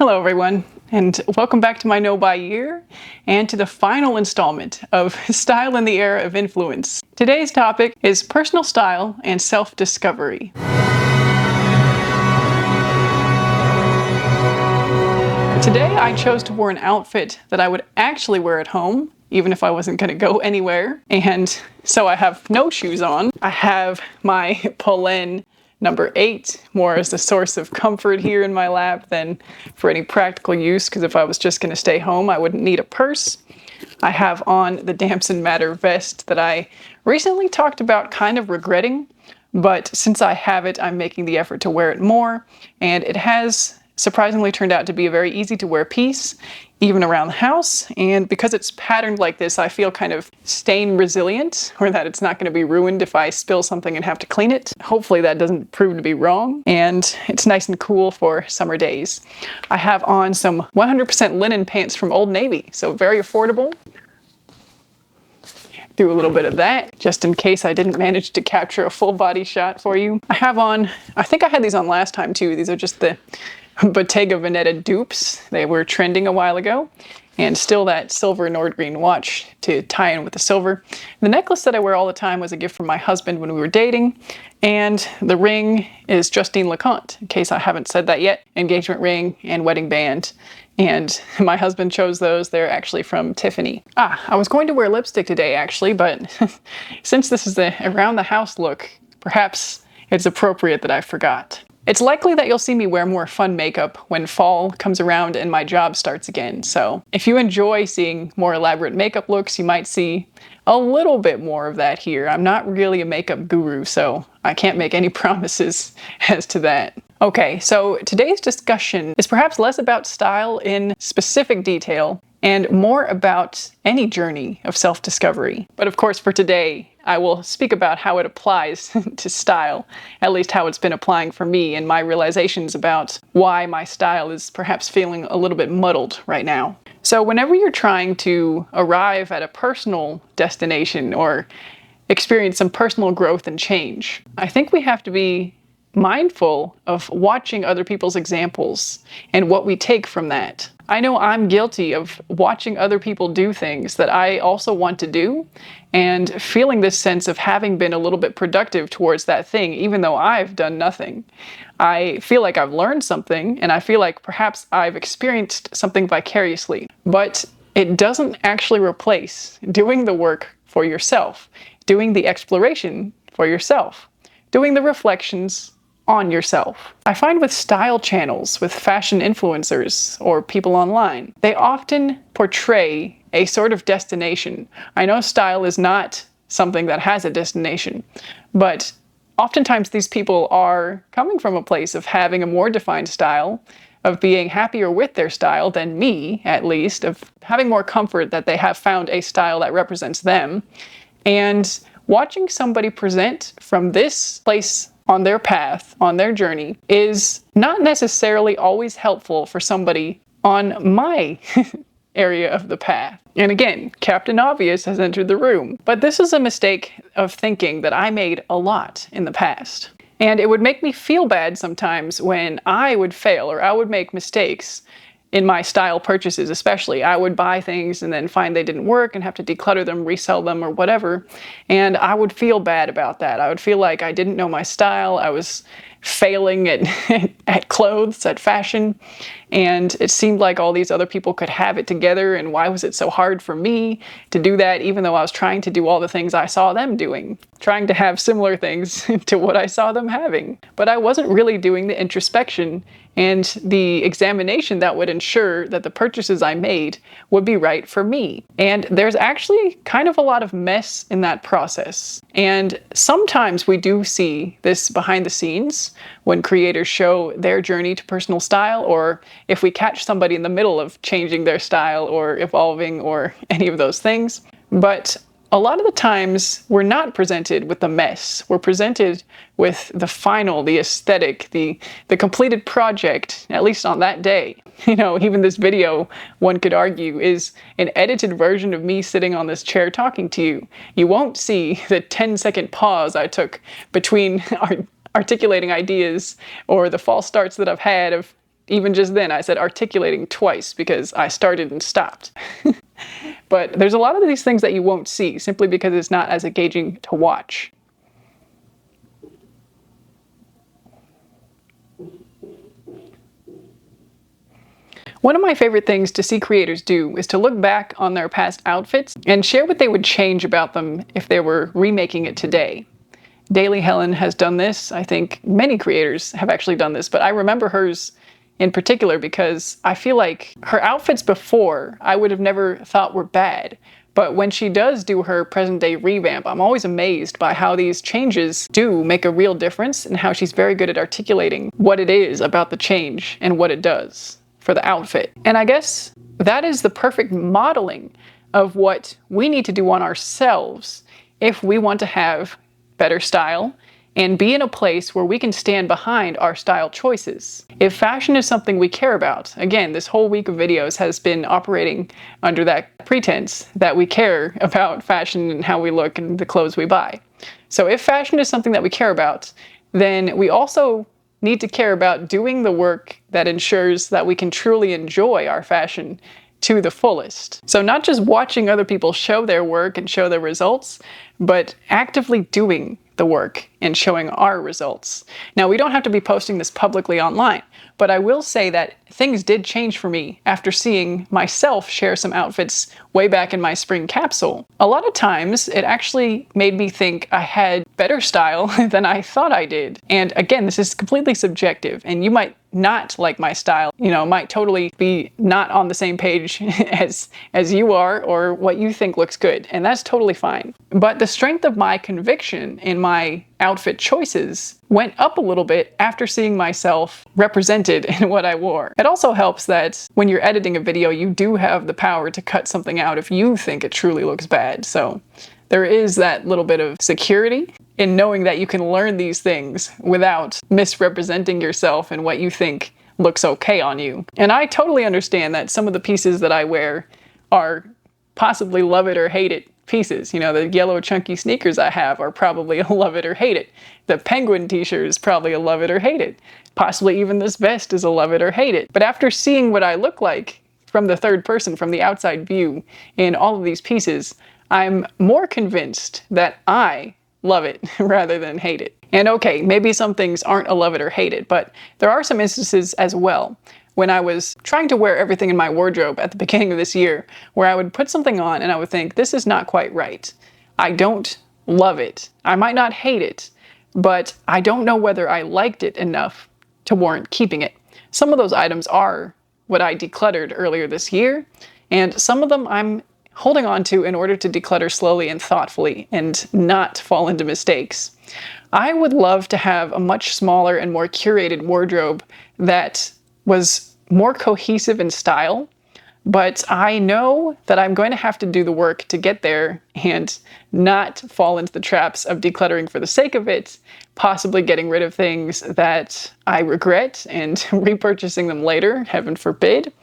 Hello everyone, and welcome back to my Know by Year, and to the final installment of Style in the Era of Influence. Today's topic is personal style and self-discovery. Today I chose to wear an outfit that I would actually wear at home, even if I wasn't going to go anywhere, and so I have no shoes on. I have my Pollen number 8 more as a source of comfort here in my lap than for any practical use, because if I was just going to stay home I wouldn't need a purse. I have on the Damson Matter vest that I recently talked about kind of regretting, but since I have it I'm making the effort to wear it more, and it has surprisingly turned out to be a very easy to wear piece, even around the house, and because it's patterned like this I feel kind of stain resilient, or that it's not going to be ruined if I spill something and have to clean it. Hopefully that doesn't prove to be wrong, and it's nice and cool for summer days. I have on some 100% linen pants from Old Navy, so very affordable. Do a little bit of that, just in case I didn't manage to capture a full body shot for you. I have on, I think I had these on last time too, these are just the Bottega Veneta dupes. They were trending a while ago, and still that silver Nordgreen watch to tie in with the silver. The necklace that I wear all the time was a gift from my husband when we were dating, and the ring is Justine LeConte, in case I haven't said that yet. Engagement ring and wedding band, and my husband chose those. They're actually from Tiffany. I was going to wear lipstick today actually, but since this is the around the house look, perhaps it's appropriate that I forgot. It's likely that you'll see me wear more fun makeup when fall comes around and my job starts again, so if you enjoy seeing more elaborate makeup looks, you might see a little bit more of that here. I'm not really a makeup guru, so I can't make any promises as to that. Okay, so today's discussion is perhaps less about style in specific detail and more about any journey of self-discovery. But of course for today, I will speak about how it applies to style, at least how it's been applying for me and my realizations about why my style is perhaps feeling a little bit muddled right now. So whenever you're trying to arrive at a personal destination or experience some personal growth and change, I think we have to be mindful of watching other people's examples and what we take from that. I know I'm guilty of watching other people do things that I also want to do and feeling this sense of having been a little bit productive towards that thing, even though I've done nothing. I feel like I've learned something, and I feel like perhaps I've experienced something vicariously, but it doesn't actually replace doing the work for yourself, doing the exploration for yourself, doing the reflections on yourself. I find with style channels, with fashion influencers, or people online, they often portray a sort of destination. I know style is not something that has a destination, but oftentimes these people are coming from a place of having a more defined style, of being happier with their style than me, at least, of having more comfort that they have found a style that represents them, and watching somebody present from this place on their path, on their journey, is not necessarily always helpful for somebody on my area of the path. And again, Captain Obvious has entered the room. But this is a mistake of thinking that I made a lot in the past. And it would make me feel bad sometimes when I would fail or I would make mistakes in my style purchases especially. I would buy things and then find they didn't work and have to declutter them, resell them, or whatever. And I would feel bad about that. I would feel like I didn't know my style. I was failing at clothes, at fashion, and it seemed like all these other people could have it together, and why was it so hard for me to do that even though I was trying to do all the things I saw them doing, trying to have similar things to what I saw them having. But I wasn't really doing the introspection and the examination that would ensure that the purchases I made would be right for me. And there's actually kind of a lot of mess in that process. And sometimes we do see this behind the scenes when creators show their journey to personal style, or if we catch somebody in the middle of changing their style or evolving or any of those things. But a lot of the times we're not presented with the mess. We're presented with the final, the aesthetic, the completed project, at least on that day. You know, even this video, one could argue, is an edited version of me sitting on this chair talking to you. You won't see the 10-second pause I took between articulating ideas, or the false starts that I've had of even just then, I said articulating twice because I started and stopped. But there's a lot of these things that you won't see simply because it's not as engaging to watch. One of my favorite things to see creators do is to look back on their past outfits and share what they would change about them if they were remaking it today. Daily Helen has done this. I think many creators have actually done this, but I remember hers in particular because I feel like her outfits before I would have never thought were bad. But when she does do her present day revamp, I'm always amazed by how these changes do make a real difference and how she's very good at articulating what it is about the change and what it does for the outfit. And I guess that is the perfect modeling of what we need to do on ourselves if we want to have better style and be in a place where we can stand behind our style choices. If fashion is something we care about, again, this whole week of videos has been operating under that pretense that we care about fashion and how we look and the clothes we buy. So if fashion is something that we care about, then we also need to care about doing the work that ensures that we can truly enjoy our fashion to the fullest. So not just watching other people show their work and show their results, but actively doing the work and showing our results. Now, we don't have to be posting this publicly online, but I will say that things did change for me after seeing myself share some outfits way back in my spring capsule. A lot of times, it actually made me think I had better style than I thought I did. And again, this is completely subjective, and you might not like my style, might totally be not on the same page as you are or what you think looks good, and that's totally fine. But the strength of my conviction in my outfit choices went up a little bit after seeing myself represented in what I wore. It also helps that when you're editing a video, you do have the power to cut something out if you think it truly looks bad. So there is that little bit of security in knowing that you can learn these things without misrepresenting yourself and what you think looks okay on you. And I totally understand that some of the pieces that I wear are possibly love it or hate it pieces. The yellow chunky sneakers I have are probably a love it or hate it. The penguin t-shirt is probably a love it or hate it. Possibly even this vest is a love it or hate it. But after seeing what I look like from the third person, from the outside view in all of these pieces, I'm more convinced that I love it rather than hate it. And okay, maybe some things aren't a love it or hate it, but there are some instances as well when I was trying to wear everything in my wardrobe at the beginning of this year, where I would put something on and I would think, this is not quite right. I don't love it. I might not hate it, but I don't know whether I liked it enough to warrant keeping it. Some of those items are what I decluttered earlier this year, and some of them I'm holding on to in order to declutter slowly and thoughtfully and not fall into mistakes. I would love to have a much smaller and more curated wardrobe that was more cohesive in style, but I know that I'm going to have to do the work to get there and not fall into the traps of decluttering for the sake of it, possibly getting rid of things that I regret and repurchasing them later, heaven forbid.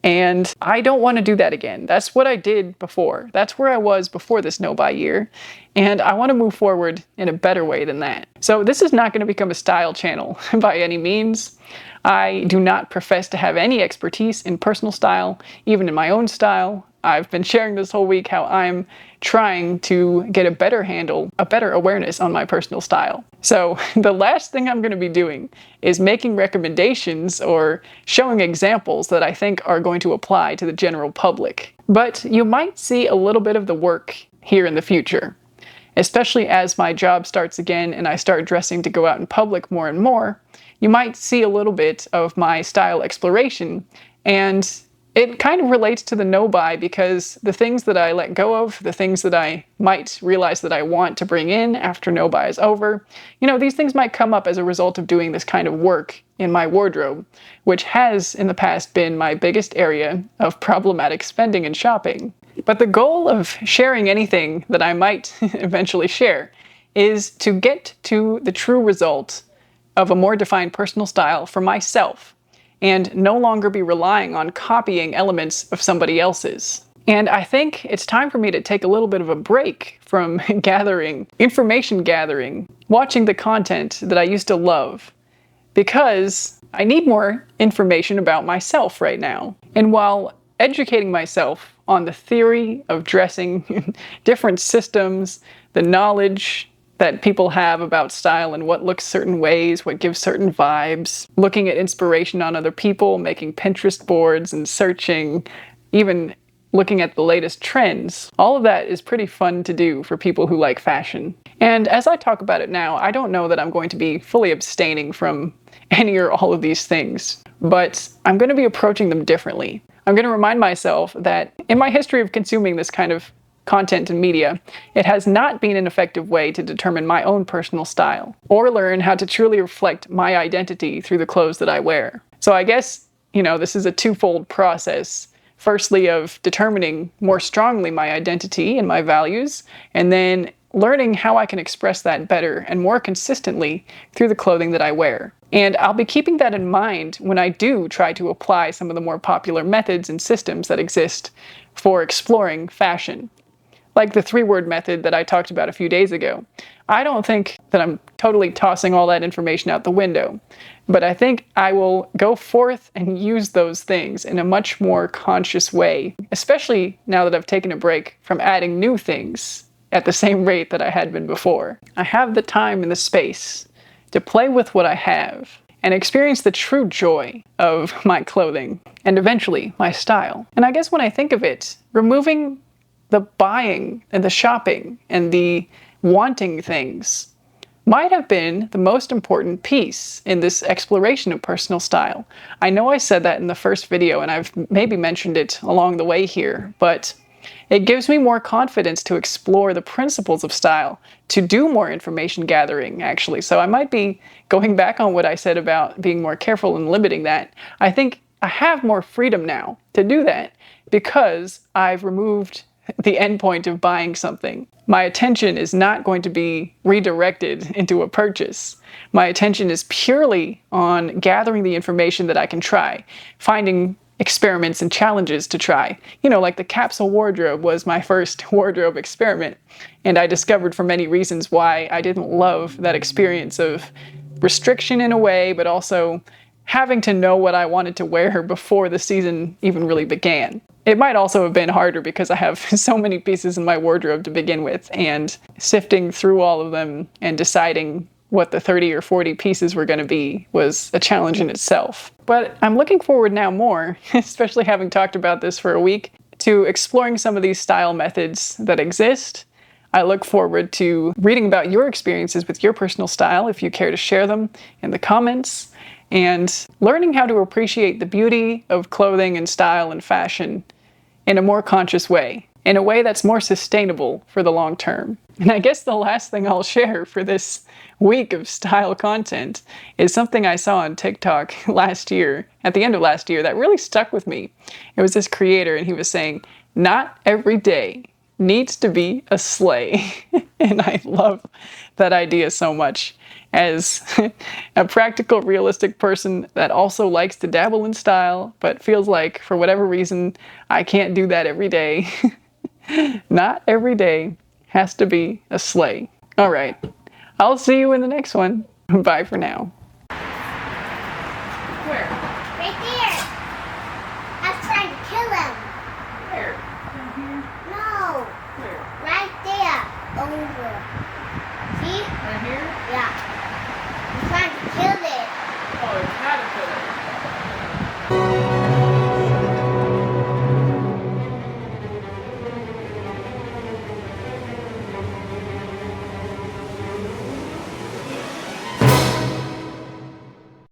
And I don't want to do that again. That's what I did before. That's where I was before this no-buy year. And I want to move forward in a better way than that. So this is not going to become a style channel by any means. I do not profess to have any expertise in personal style, even in my own style. I've been sharing this whole week how I'm trying to get a better handle, a better awareness on my personal style. So the last thing I'm going to be doing is making recommendations or showing examples that I think are going to apply to the general public. But you might see a little bit of the work here in the future, especially as my job starts again and I start dressing to go out in public more and more. You might see a little bit of my style exploration, and it kind of relates to the no-buy because the things that I let go of, the things that I might realize that I want to bring in after no-buy is over, these things might come up as a result of doing this kind of work in my wardrobe, which has in the past been my biggest area of problematic spending and shopping. But the goal of sharing anything that I might eventually share is to get to the true result of a more defined personal style for myself, and no longer be relying on copying elements of somebody else's. And I think it's time for me to take a little bit of a break from information gathering, watching the content that I used to love, because I need more information about myself right now. And while educating myself on the theory of dressing, different systems, the knowledge that people have about style and what looks certain ways, what gives certain vibes, looking at inspiration on other people, making Pinterest boards and searching, even looking at the latest trends, all of that is pretty fun to do for people who like fashion. And as I talk about it now, I don't know that I'm going to be fully abstaining from any or all of these things, but I'm going to be approaching them differently. I'm going to remind myself that in my history of consuming this kind of content and media, it has not been an effective way to determine my own personal style, or learn how to truly reflect my identity through the clothes that I wear. So I guess, this is a twofold process. Firstly, of determining more strongly my identity and my values, and then learning how I can express that better and more consistently through the clothing that I wear. And I'll be keeping that in mind when I do try to apply some of the more popular methods and systems that exist for exploring fashion. Like the 3-word method that I talked about a few days ago. I don't think that I'm totally tossing all that information out the window, but I think I will go forth and use those things in a much more conscious way, especially now that I've taken a break from adding new things at the same rate that I had been before. I have the time and the space to play with what I have and experience the true joy of my clothing and eventually my style. And I guess when I think of it, removing the buying and the shopping and the wanting things might have been the most important piece in this exploration of personal style. I know I said that in the first video, and I've maybe mentioned it along the way here, but it gives me more confidence to explore the principles of style, to do more information gathering, actually. So I might be going back on what I said about being more careful and limiting that. I think I have more freedom now to do that because I've removed the endpoint of buying something. My attention is not going to be redirected into a purchase. My attention is purely on gathering the information that I can try, finding experiments and challenges to try. Like the capsule wardrobe was my first wardrobe experiment, and I discovered for many reasons why I didn't love that experience of restriction in a way, but also having to know what I wanted to wear before the season even really began. It might also have been harder because I have so many pieces in my wardrobe to begin with, and sifting through all of them and deciding what the 30 or 40 pieces were going to be was a challenge in itself. But I'm looking forward now more, especially having talked about this for a week, to exploring some of these style methods that exist. I look forward to reading about your experiences with your personal style if you care to share them in the comments, and learning how to appreciate the beauty of clothing and style and fashion in a more conscious way, in a way that's more sustainable for the long term. And I guess the last thing I'll share for this week of style content is something I saw on TikTok last year, at the end of last year, that really stuck with me. It was this creator, and he was saying, "Not every day needs to be a sleigh." And I love that idea so much. As a practical, realistic person that also likes to dabble in style, but feels like, for whatever reason, I can't do that every day. Not every day has to be a sleigh. All right, I'll see you in the next one. Bye for now.